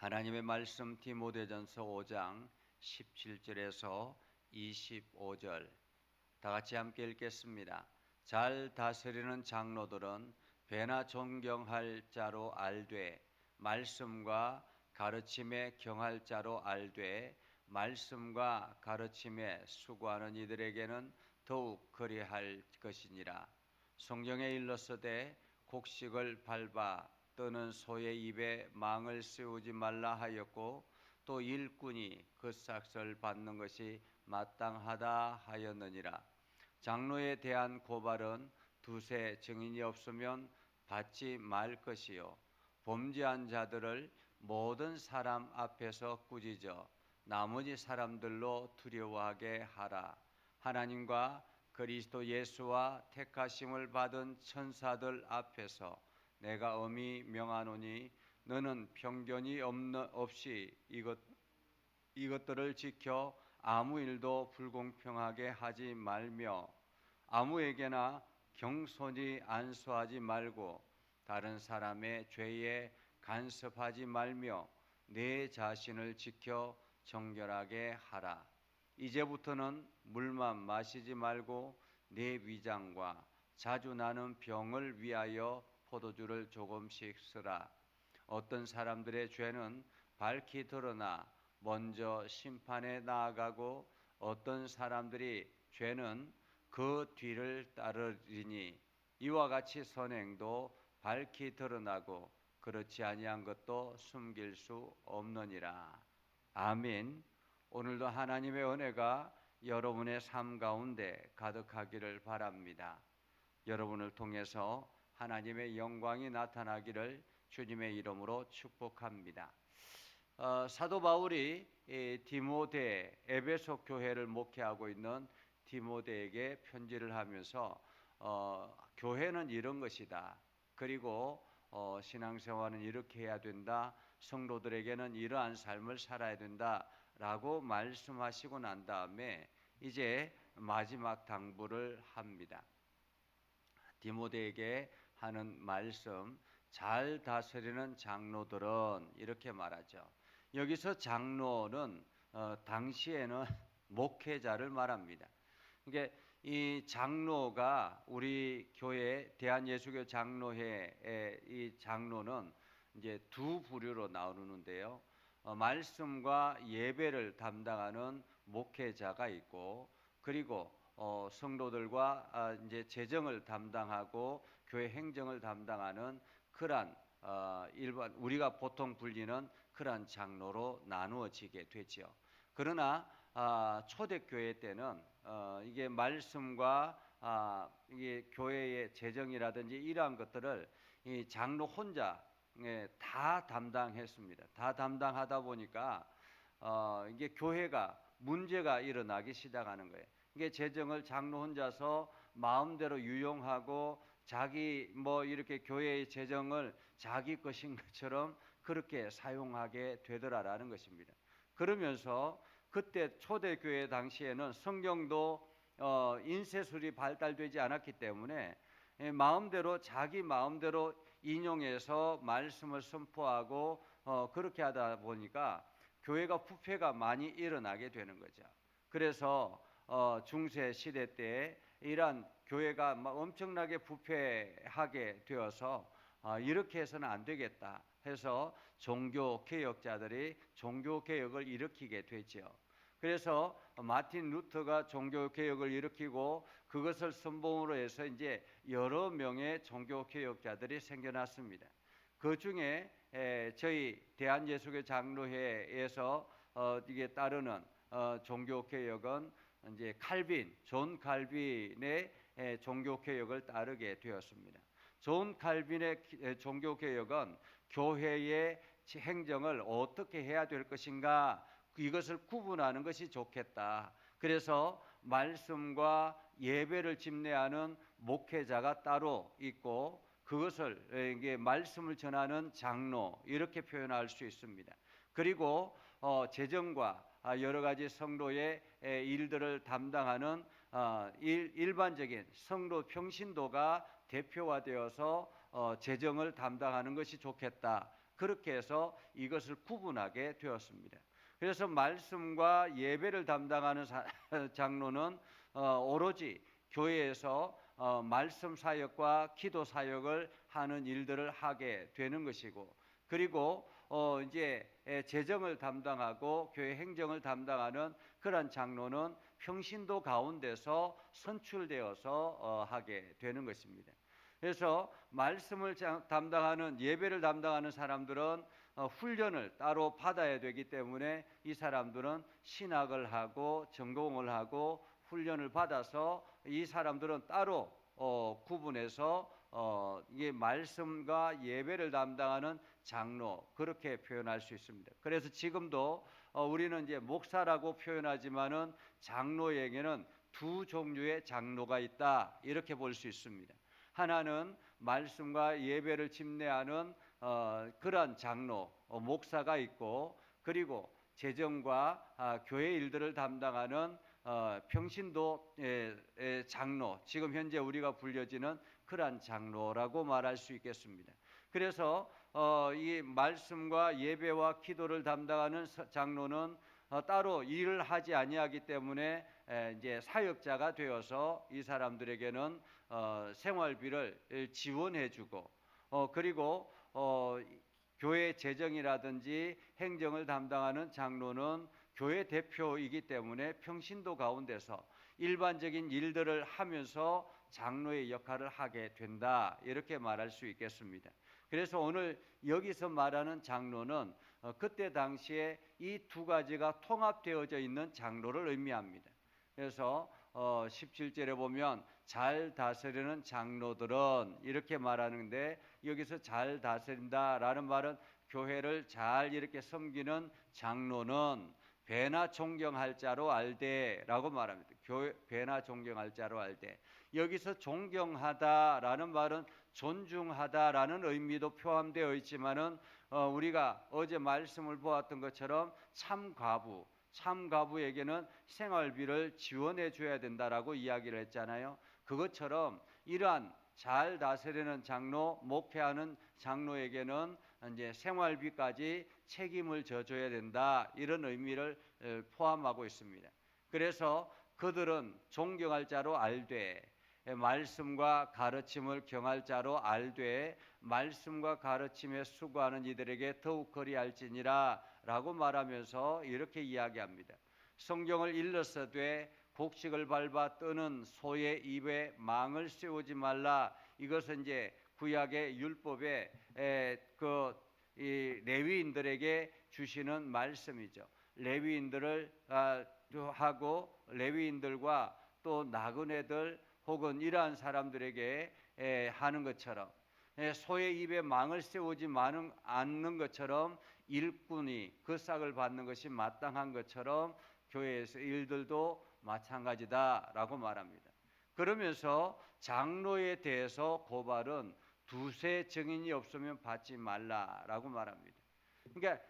하나님의 말씀 디모데전서 5장 17절에서 25절 다 같이 함께 읽겠습니다. 잘 다스리는 장로들은 배나 존경할 자로 알되 말씀과 가르침에 경할 자로 알되 말씀과 가르침에 수고하는 이들에게는 더욱 그리할 것이니라. 성경에 일렀으되 곡식을 밟아 떠는 소의 입에 망을 씌우지 말라 하였고 또 일꾼이 그 삭을 받는 것이 마땅하다 하였느니라. 장로에 대한 고발은 두세 증인이 없으면 받지 말 것이요 범죄한 자들을 모든 사람 앞에서 꾸짖어 나머지 사람들로 두려워하게 하라. 하나님과 그리스도 예수와 택하심을 받은 천사들 앞에서 내가 엄히 명하노니 너는 편견이 없이 이것들을 지켜 아무 일도 불공평하게 하지 말며 아무에게나 경솔히 안수하지 말고 다른 사람의 죄에 간섭하지 말며 내 자신을 지켜 정결하게 하라. 이제부터는 물만 마시지 말고 내 위장과 자주 나는 병을 위하여 포도주를 조금씩 쓰라. 어떤 사람들의 죄는 밝히 드러나 먼저 심판에 나아가고 어떤 사람들이 죄는 그 뒤를 따르리니 이와 같이 선행도 밝히 드러나고 그렇지 아니한 것도 숨길 수 없느니라. 아멘. 오늘도 하나님의 은혜가 여러분의 삶 가운데 가득하기를 바랍니다. 여러분을 통해서 하나님의 영광이 나타나기를 주님의 이름으로 축복합니다. 사도 바울이 디모데 에베소 교회를 목회하고 있는 디모데에게 편지를 하면서 교회는 이런 것이다. 그리고 신앙생활은 이렇게 해야 된다. 성도들에게는 이러한 삶을 살아야 된다라고 말씀하시고 난 다음에 이제 마지막 당부를 합니다. 디모데에게 하는 말씀, 잘 다스리는 장로들은 이렇게 말하죠. 여기서 장로는 당시에는 목회자를 말합니다. 그러니까 이 장로가 우리 교회 대한예수교 장로회의 이 장로는 이제 두 부류로 나누는데요. 말씀과 예배를 담당하는 목회자가 있고 그리고 성도들과 이제 재정을 담당하고 교회 행정을 담당하는 그러한 일반 우리가 보통 불리는 그러한 장로로 나누어지게 되죠. 그러나 초대교회 때는 이게 말씀과 이게 교회의 재정이라든지 이러한 것들을 이 장로 혼자 다 담당했습니다. 다 담당하다 보니까 이게 교회가 문제가 일어나기 시작하는 거예요. 이게 재정을 장로 혼자서 마음대로 유용하고 자기 이렇게 교회의 재정을 자기 것인 것처럼 그렇게 사용하게 되더라라는 것입니다. 그러면서 그때 초대교회 당시에는 성경도 인쇄술이 발달되지 않았기 때문에 마음대로 자기 마음대로 인용해서 말씀을 선포하고 그렇게 하다 보니까 교회가 부패가 많이 일어나게 되는 거죠. 그래서 중세 시대 때 이러한 교회가 막 엄청나게 부패하게 되어서 이렇게 해서는 안 되겠다 해서 종교개혁자들이 종교개혁을 일으키게 되죠. 그래서 마틴 루터가 종교개혁을 일으키고 그것을 선봉으로 해서 이제 여러 명의 종교개혁자들이 생겨났습니다. 그 중에 저희 대한예수교 장로회에서 이게 따르는 종교개혁은 이제 존 칼빈의 종교개혁을 따르게 되었습니다. 존 칼빈의 종교개혁은 교회의 행정을 어떻게 해야 될 것인가 이것을 구분하는 것이 좋겠다. 그래서 말씀과 예배를 집례하는 목회자가 따로 있고 그것을 이게 말씀을 전하는 장로 이렇게 표현할 수 있습니다. 그리고 재정과 여러 가지 성도의 일들을 담당하는 일반적인 성도 평신도가 대표화되어서 재정을 담당하는 것이 좋겠다. 그렇게 해서 이것을 구분하게 되었습니다. 그래서 말씀과 예배를 담당하는 장로는 오로지 교회에서 말씀 사역과 기도 사역을 하는 일들을 하게 되는 것이고, 그리고 이제 재정을 담당하고 교회 행정을 담당하는 그런 장로는 평신도 가운데서 선출되어서 하게 되는 것입니다. 그래서 말씀을 담당하는 예배를 담당하는 사람들은 훈련을 따로 받아야 되기 때문에 이 사람들은 신학을 하고 전공을 하고 훈련을 받아서 이 사람들은 따로 구분해서 이 말씀과 예배를 담당하는 장로, 그렇게 표현할 수 있습니다. 그래서 지금도 우리는 이제 목사라고 표현하지만은 장로에게는 두 종류의 장로가 있다, 이렇게 볼 수 있습니다. 하나는 말씀과 예배를 집례하는 그러한 장로, 목사가 있고, 그리고 재정과 교회 일들을 담당하는 평신도 장로, 지금 현재 우리가 불려지는 그러한 장로라고 말할 수 있겠습니다. 그래서 이 말씀과 예배와 기도를 담당하는 장로는 따로 일을 하지 아니하기 때문에 이제 사역자가 되어서 이 사람들에게는 생활비를 지원해주고, 그리고 교회 재정이라든지 행정을 담당하는 장로는 교회 대표이기 때문에 평신도 가운데서 일반적인 일들을 하면서 장로의 역할을 하게 된다, 이렇게 말할 수 있겠습니다. 그래서 오늘 여기서 말하는 장로는 그때 당시에 이 두 가지가 통합되어져 있는 장로를 의미합니다. 그래서 17절에 보면 잘 다스리는 장로들은, 이렇게 말하는데, 여기서 잘 다스린다라는 말은 교회를 잘 이렇게 섬기는 장로는 배나 존경할 자로 알되라고 말합니다. 배나 존경할 자로 알되, 여기서 존경하다라는 말은 존중하다라는 의미도 포함되어 있지만은 우리가 어제 말씀을 보았던 것처럼 참가부에게는 생활비를 지원해 줘야 된다라고 이야기를 했잖아요. 그것처럼 이러한 잘 다스리는 장로, 목회하는 장로에게는 이제 생활비까지 책임을 져줘야 된다, 이런 의미를 포함하고 있습니다. 그래서 그들은 존경할 자로 알되, 말씀과 가르침을 경할 자로 알되, 말씀과 가르침에 수고하는 이들에게 더욱 그리할지니라 라고 말하면서 이렇게 이야기합니다. 성경을 일러서되 곡식을 밟아 뜨는 소의 입에 망을 씌우지 말라. 이것은 이제 구약의 율법에 이 레위인들에게 주시는 말씀이죠. 레위인들을 하고 레위인들과 또 나그네들 혹은 이러한 사람들에게 하는 것처럼, 소의 입에 망을 씌우지 않는 것처럼 일꾼이 그 싹을 받는 것이 마땅한 것처럼 교회에서 일들도 마찬가지다라고 말합니다. 그러면서 장로에 대해서 고발은 두세 증인이 없으면 받지 말라라고 말합니다. 그러니까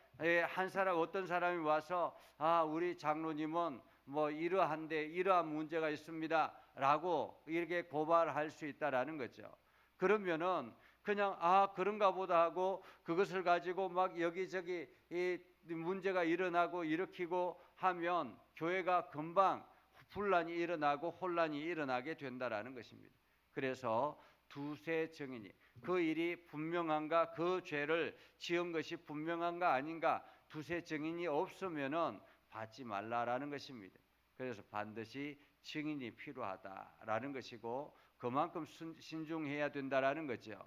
어떤 사람이 와서 우리 장로님은 뭐 이러한데 이러한 문제가 있습니다라고 이렇게 고발할 수 있다라는 거죠. 그러면은 그냥 그런가 보다 하고 그것을 가지고 막 여기저기 이 문제가 일어나고 일으키고 하면 교회가 금방 분란이 일어나고 혼란이 일어나게 된다라는 것입니다. 그래서 두세 증인이 그 일이 분명한가, 그 죄를 지은 것이 분명한가 아닌가, 두세 증인이 없으면은 받지 말라라는 것입니다. 그래서 반드시 증인이 필요하다라는 것이고, 그만큼 신중해야 된다라는 거죠.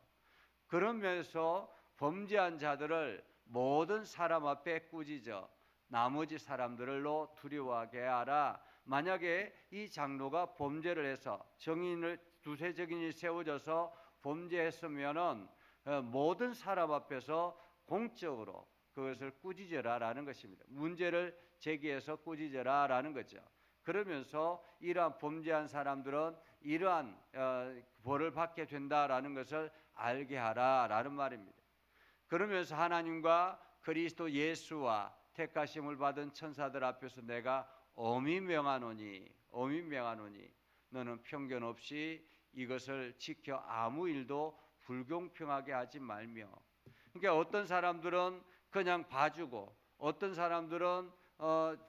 그러면서 범죄한 자들을 모든 사람 앞에 꾸짖어 나머지 사람들로 두려워하게 하라. 만약에 이 장로가 범죄를 해서 두세 증인이 세워져서 범죄했으면은 모든 사람 앞에서 공적으로 그것을 꾸짖어라라는 것입니다. 문제를 제기해서 꾸짖어라라는 거죠. 그러면서 이러한 범죄한 사람들은 이러한 벌을 받게 된다라는 것을 알게 하라라는 말입니다. 그러면서 하나님과 그리스도 예수와 택하심을 받은 천사들 앞에서 내가 엄히 명하노니 너는 편견 없이 이것을 지켜 아무 일도 불공평하게 하지 말며, 그러니까 어떤 사람들은 그냥 봐주고 어떤 사람들은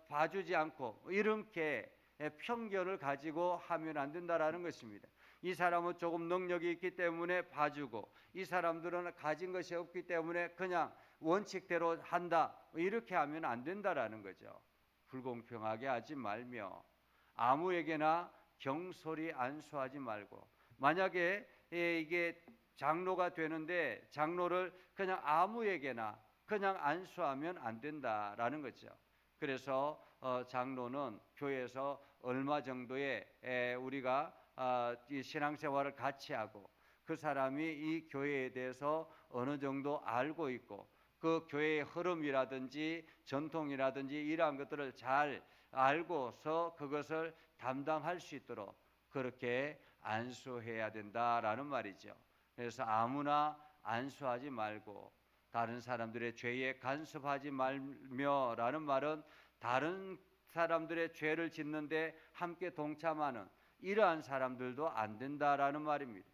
봐주지 않고 이렇게 편견을 가지고 하면 안 된다라는 것입니다. 이 사람은 조금 능력이 있기 때문에 봐주고 이 사람들은 가진 것이 없기 때문에 그냥 원칙대로 한다 이렇게 하면 안 된다라는 거죠. 불공평하게 하지 말며 아무에게나 경솔히 안수하지 말고 만약에 이게 장로가 되는데 장로를 그냥 아무에게나 그냥 안수하면 안 된다라는 거죠. 그래서 장로는 교회에서 얼마 정도의 우리가 이 신앙생활을 같이 하고 그 사람이 이 교회에 대해서 어느 정도 알고 있고 그 교회의 흐름이라든지 전통이라든지 이러한 것들을 잘 알고서 그것을 담당할 수 있도록 그렇게 안수해야 된다라는 말이죠. 그래서 아무나 안수하지 말고 다른 사람들의 죄에 간섭하지 말며라는 말은 다른 사람들의 죄를 짓는데 함께 동참하는 이러한 사람들도 안 된다라는 말입니다.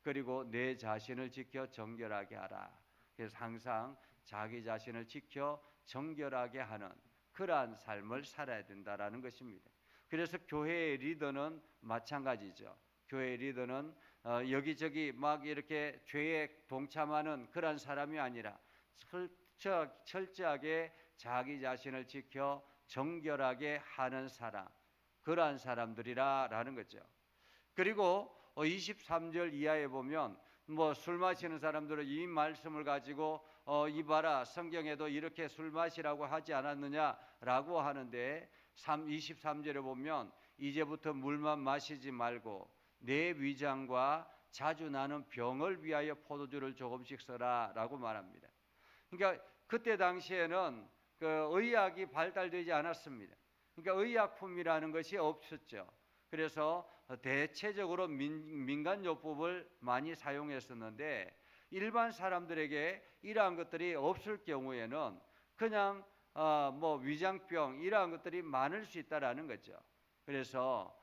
그리고 내 자신을 지켜 정결하게 하라. 그래서 항상 자기 자신을 지켜 정결하게 하는 그러한 삶을 살아야 된다라는 것입니다. 그래서 교회의 리더는 마찬가지죠. 교회의 리더는 여기저기 막 이렇게 죄에 동참하는 그런 사람이 아니라 철저하게 자기 자신을 지켜 정결하게 하는 사람, 그러한 사람들이라는 거죠. 그리고 23절 이하에 보면 뭐 술 마시는 사람들은 이 말씀을 가지고 이봐라 성경에도 이렇게 술 마시라고 하지 않았느냐라고 하는데 23절에 보면 이제부터 물만 마시지 말고 내 위장과 자주 나는 병을 위하여 포도주를 조금씩 써라라고 말합니다. 그러니까 그때 당시에는 그 의학이 발달되지 않았습니다. 그러니까 의약품이라는 것이 없었죠. 그래서 대체적으로 민간요법을 많이 사용했었는데 일반 사람들에게 이러한 것들이 없을 경우에는 그냥 뭐 위장병 이러한 것들이 많을 수 있다라는 거죠. 그래서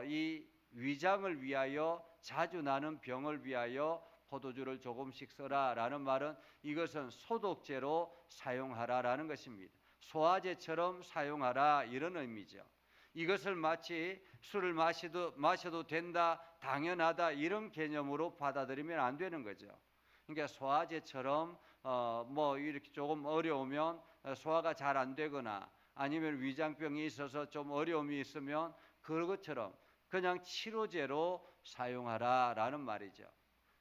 이 위장을 위하여 자주 나는 병을 위하여 포도주를 조금씩 써라라는 말은 이것은 소독제로 사용하라라는 것입니다. 소화제처럼 사용하라 이런 의미죠. 이것을 마치 술을 마셔도 된다, 당연하다 이런 개념으로 받아들이면 안 되는 거죠. 그러니까 소화제처럼 뭐 이렇게 조금 어려우면 소화가 잘 안 되거나 아니면 위장병이 있어서 좀 어려움이 있으면 그것처럼 그냥 치료제로 사용하라라는 말이죠.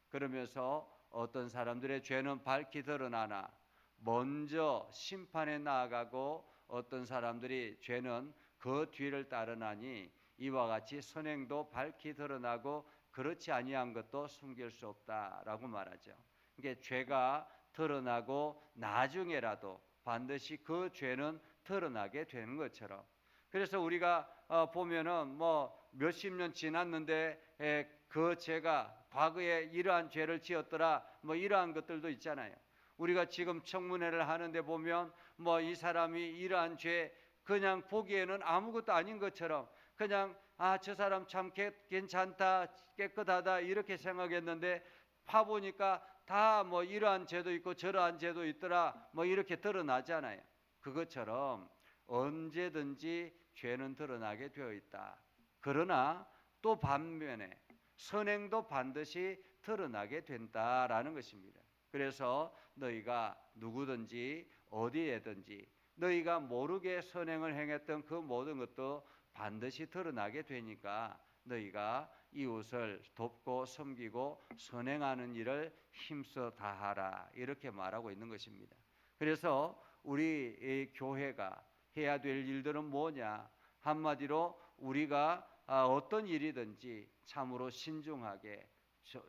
그러면서 어떤 사람들의 죄는 밝히 드러나나 먼저 심판에 나아가고 어떤 사람들이 죄는 그 뒤를 따르나니 이와 같이 선행도 밝히 드러나고 그렇지 아니한 것도 숨길 수 없다라고 말하죠. 그러니까 죄가 드러나고 나중에라도 반드시 그 죄는 드러나게 되는 것처럼 그래서 우리가 보면은 뭐 몇십 년 지났는데 그 죄가 과거에 이러한 죄를 지었더라 뭐 이러한 것들도 있잖아요. 우리가 지금 청문회를 하는데 보면 뭐 이 사람이 이러한 죄 그냥 보기에는 아무것도 아닌 것처럼 그냥 저 사람 참 괜찮다 깨끗하다 이렇게 생각했는데 파보니까 다 뭐 이러한 죄도 있고 저러한 죄도 있더라 뭐 이렇게 드러나잖아요. 그것처럼 언제든지 죄는 드러나게 되어 있다. 그러나 또 반면에 선행도 반드시 드러나게 된다라는 것입니다. 그래서 너희가 누구든지 어디에든지 너희가 모르게 선행을 행했던 그 모든 것도 반드시 드러나게 되니까 너희가 이웃을 돕고 섬기고 선행하는 일을 힘써 다하라 이렇게 말하고 있는 것입니다. 그래서 우리 교회가 해야 될 일들은 뭐냐? 한마디로 우리가 어떤 일이든지 참으로 신중하게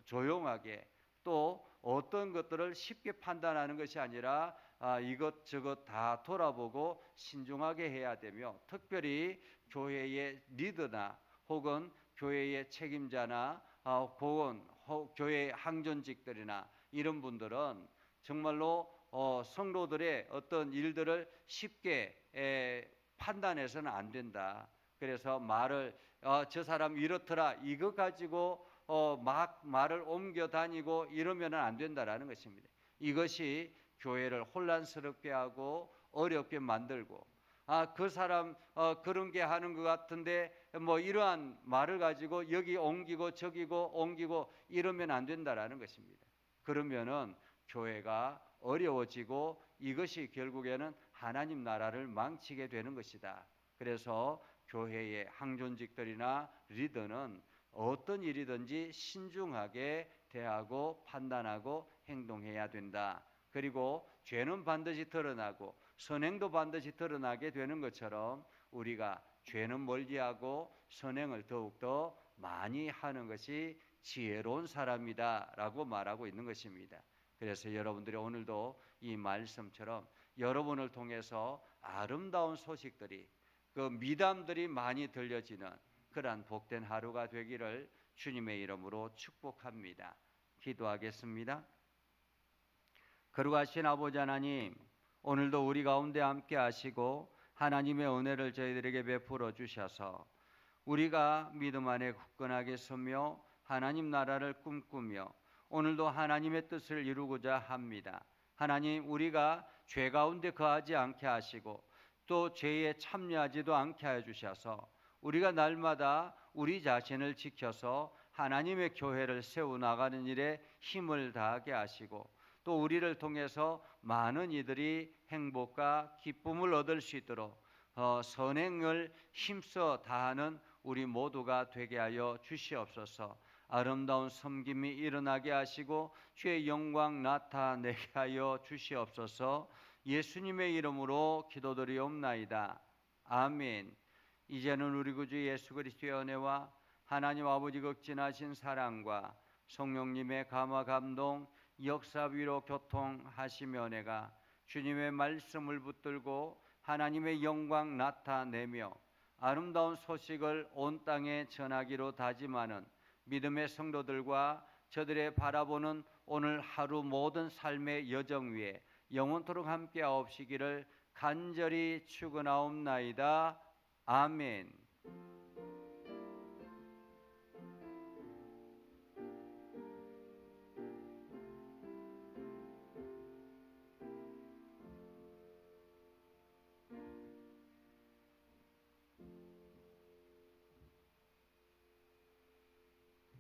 조용하게 또 어떤 것들을 쉽게 판단하는 것이 아니라 이것저것 다 돌아보고 신중하게 해야 되며 특별히 교회의 리더나 혹은 교회의 책임자나 혹은 교회의 항존직들이나 이런 분들은 정말로 성도들의 어떤 일들을 쉽게 판단해서는 안 된다. 그래서 말을 저 사람 이렇더라 이거 가지고 막 말을 옮겨 다니고 이러면은 안 된다라는 것입니다. 이것이 교회를 혼란스럽게 하고 어렵게 만들고, 그 사람 그런 게 하는 것 같은데 뭐 이러한 말을 가지고 여기 옮기고 저기고 옮기고 이러면 안 된다라는 것입니다. 그러면은 교회가 어려워지고 이것이 결국에는 하나님 나라를 망치게 되는 것이다. 그래서 교회의 항존직들이나 리더는 어떤 일이든지 신중하게 대하고 판단하고 행동해야 된다. 그리고 죄는 반드시 드러나고 선행도 반드시 드러나게 되는 것처럼 우리가 죄는 멀리하고 선행을 더욱더 많이 하는 것이 지혜로운 사람이다라고 말하고 있는 것입니다. 그래서 여러분들이 오늘도 이 말씀처럼 여러분을 통해서 아름다운 소식들이, 그 미담들이 많이 들려지는 그러한 복된 하루가 되기를 주님의 이름으로 축복합니다. 기도하겠습니다. 거룩하신 아버지 하나님, 오늘도 우리 가운데 함께 하시고 하나님의 은혜를 저희들에게 베풀어 주셔서 우리가 믿음 안에 굳건하게 서며 하나님 나라를 꿈꾸며 오늘도 하나님의 뜻을 이루고자 합니다. 하나님, 우리가 죄 가운데 거하지 않게 하시고 또 죄에 참여하지도 않게 하여 주셔서 우리가 날마다 우리 자신을 지켜서 하나님의 교회를 세워나가는 일에 힘을 다하게 하시고 또 우리를 통해서 많은 이들이 행복과 기쁨을 얻을 수 있도록 선행을 힘써 다하는 우리 모두가 되게 하여 주시옵소서. 아름다운 섬김이 일어나게 하시고 주의 영광 나타내게 하여 주시옵소서. 예수님의 이름으로 기도드리옵나이다. 아멘. 이제는 우리 구주 예수 그리스도의 은혜와 하나님 아버지 극진하신 사랑과 성령님의 감화 감동 역사 위로 교통하시며 은혜가 주님의 말씀을 붙들고 하나님의 영광 나타내며 아름다운 소식을 온 땅에 전하기로 다짐하는 믿음의 성도들과 저들의 바라보는 오늘 하루 모든 삶의 여정 위에 영원토록 함께 하옵시기를 간절히 축원하옵나이다. 아멘.